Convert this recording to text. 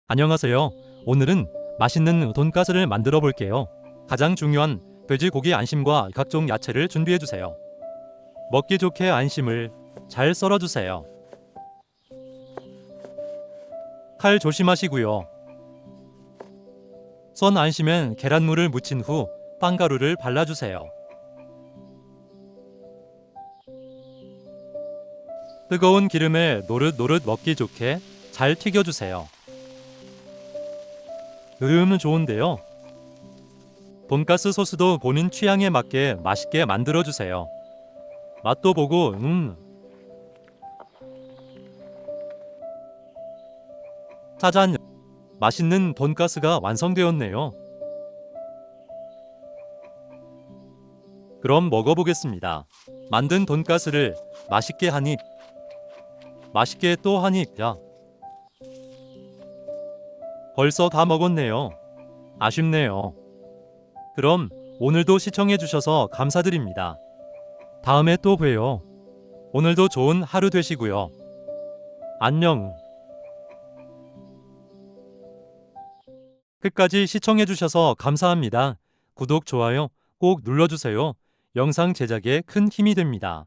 안녕하세요. 오늘은 맛있는 돈가스를 만들어 볼게요. 가장 중요한 돼지고기 안심과 각종 야채를 준비해 주세요. 먹기 좋게 안심을 잘 썰어 주세요. 칼 조심하시고요. 썬 안심엔 계란물을 묻힌 후 빵가루를 발라 주세요. 뜨거운 기름에 노릇노릇 먹기 좋게 잘 튀겨 주세요. 좋은데요. 돈가스 소스도 본인 취향에 맞게 맛있게 만들어 주세요. 맛도 보고 짜잔! 맛있는 돈가스가 완성되었네요. 그럼 먹어보겠습니다. 만든 돈가스를 맛있게 한 입, 맛있게 또 한 입. 야, 벌써 다 먹었네요. 아쉽네요. 그럼 오늘도 시청해 주셔서 감사드립니다. 다음에 또 봬요. 오늘도 좋은 하루 되시고요. 안녕. 끝까지 시청해 주셔서 감사합니다. 구독, 좋아요 꼭 눌러주세요. 영상 제작에 큰 힘이 됩니다.